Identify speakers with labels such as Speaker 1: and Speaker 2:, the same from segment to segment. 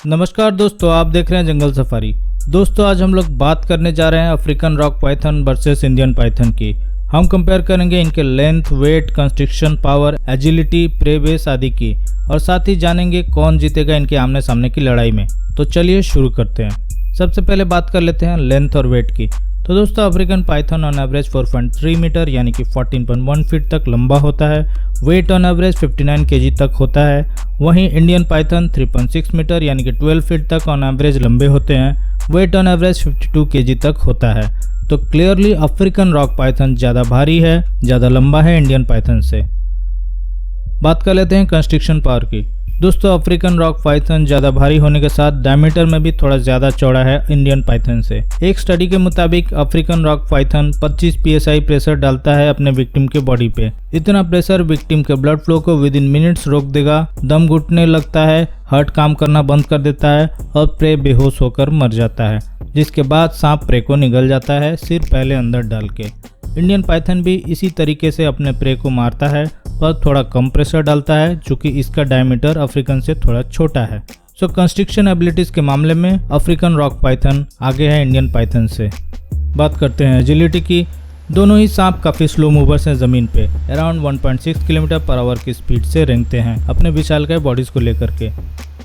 Speaker 1: नमस्कार दोस्तों, आप देख रहे हैं जंगल सफारी। दोस्तों आज हम लोग बात करने जा रहे हैं African rock python versus Indian python की। हम कंपेयर करेंगे इनके length, weight, construction power, agility, prey base आदि की, और साथ ही जानेंगे कौन जीतेगा इनके आमने सामने की लड़ाई में। तो चलिए शुरू करते हैं। सबसे पहले बात कर लेते हैं लेंथ और वेट की। तो दोस्तों African python on average 4.3 metre यानी कि 14.1 फीट तक लंबा होता है। वेट ऑन एवरेज 59 केजी तक होता है। वहीं इंडियन पाइथन 3.6 मीटर यानी कि 12 फीट तक ऑन एवरेज लंबे होते हैं। वेट ऑन एवरेज 52 केजी तक होता है। तो क्लियरली अफ्रीकन रॉक पाइथन ज़्यादा भारी है, ज़्यादा लंबा है इंडियन पाइथन से। बात कर लेते हैं कंस्ट्रक्शन पावर की। दोस्तों अफ्रीकन रॉक पाइथन ज़्यादा भारी होने के साथ डायमीटर में भी थोड़ा ज़्यादा चौड़ा है इंडियन पाइथन से। एक स्टडी के मुताबिक African rock Python 25 psi pressure डालता है अपने विक्टिम के बॉडी पे। इतना प्रेशर विक्टिम के ब्लड फ्लो को विद इन मिनट्स रोक देगा, दम घुटने लगता है, हार्ट काम करना बंद कर देता है और प्रे बेहोश होकर मर जाता है, जिसके बाद सांप प्रे को निगल जाता है सिर पहले अंदर डाल के। इंडियन पाइथन भी इसी तरीके से अपने प्रे को मारता है पर थोड़ा कम प्रेशर डालता है, चूँकि इसका डायमीटर अफ्रीकन से थोड़ा छोटा है। सो कंस्ट्रक्शन एबिलिटीज के मामले में अफ्रीकन रॉक पाइथन आगे है इंडियन पाइथन से। बात करते हैं एजिलिटी की। दोनों ही सांप काफ़ी स्लो मूवर्स हैं ज़मीन पे। अराउंड 1.6 किलोमीटर पर आवर की स्पीड से रेंगते हैं अपने विशालकाय बॉडीज़ को लेकर के।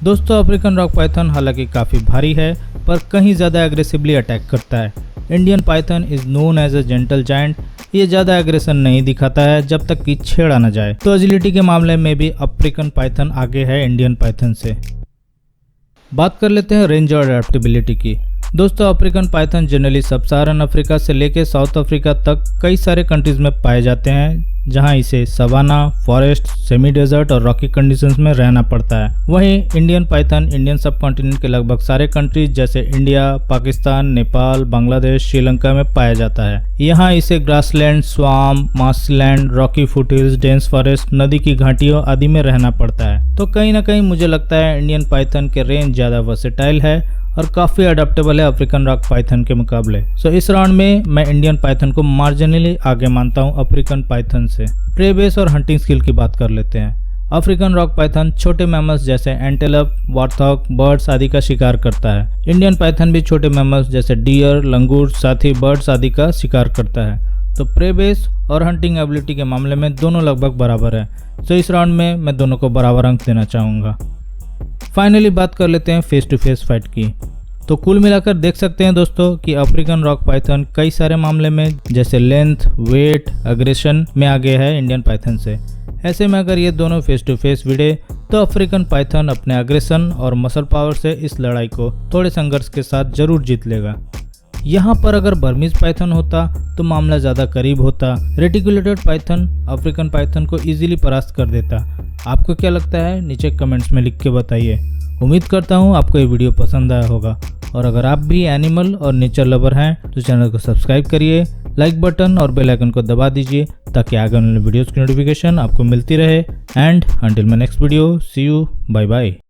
Speaker 1: दोस्तों अफ्रीकन रॉक पाइथन हालांकि काफ़ी भारी है पर कहीं ज़्यादा एग्रेसिवली अटैक करता है। Indian python is known as a gentle giant. ये ज़्यादा एग्रेशन नहीं दिखाता है जब तक कि छेड़ा न जाए। तो एजिलिटी के मामले में भी अफ्रीकन पाइथन आगे है इंडियन पाइथन से। बात कर लेते हैं रेंज और अडेप्टेबिलिटी की। दोस्तों अफ्रीकन पाइथन जनरली सब सहारन अफ्रीका से लेकर साउथ अफ्रीका तक कई सारे कंट्रीज में पाए जाते हैं, जहां इसे सवाना, फॉरेस्ट, सेमी डेजर्ट और रॉकी कंडीशंस में रहना पड़ता है। वहीं इंडियन पाइथन इंडियन सब कॉन्टिनेंट के लगभग सारे कंट्रीज जैसे इंडिया, पाकिस्तान, नेपाल, बांग्लादेश, श्रीलंका में पाया जाता है। यहाँ इसे grassland, swamp, marshland, Rocky foothills, dense forest, नदी की घाटियों आदि में रहना पड़ता है। तो कहीं ना कहीं मुझे लगता है इंडियन पाइथन के रेंज ज़्यादा वर्सेटाइल है और काफ़ी अडेप्टेबल है अफ्रीकन रॉक पाइथन के मुकाबले। सो इस राउंड में मैं इंडियन पाइथन को मार्जिनली आगे मानता हूँ अफ्रीकन पाइथन से। प्रे बेस और हंटिंग स्किल की बात कर लेते हैं। अफ्रीकन रॉक पाइथन छोटे मैमल्स जैसे एंटेलोप, वार्थॉग, बर्ड्स आदि का शिकार करता है। इंडियन पाइथन भी छोटे मैमल्स जैसे डियर, लंगूर, साथ ही बर्ड्स आदि का शिकार करता है। तो प्रे बेस और हंटिंग एबिलिटी के मामले में दोनों लगभग बराबर है। सो इस राउंड में मैं दोनों को बराबर अंक देना चाहूँगा। फाइनली बात कर लेते हैं फेस टू फेस फाइट की। तो कुल मिलाकर देख सकते हैं दोस्तों कि अफ्रीकन रॉक पाइथन कई सारे मामले में जैसे लेंथ, वेट, एग्रेशन में आगे है इंडियन पाइथन से। ऐसे में अगर ये दोनों फेस टू फेस भिड़े तो अफ्रीकन पाइथन अपने एग्रेशन और मसल पावर से इस लड़ाई को थोड़े संघर्ष के साथ जरूर जीत लेगा। यहाँ पर अगर बर्मीज पाइथन होता तो मामला ज़्यादा करीब होता। रेटिकुलेटेड पाइथन अफ्रीकन पाइथन को इजीली परास्त कर देता। आपको क्या लगता है नीचे कमेंट्स में लिख के बताइए। उम्मीद करता हूँ आपको ये वीडियो पसंद आया होगा, और अगर आप भी एनिमल और नेचर लवर हैं तो चैनल को सब्सक्राइब करिए, लाइक बटन और बेल आइकन को दबा दीजिए ताकि आगे आने वाले वीडियोज़ की नोटिफिकेशन आपको मिलती रहे। And until my next video, see you, bye bye.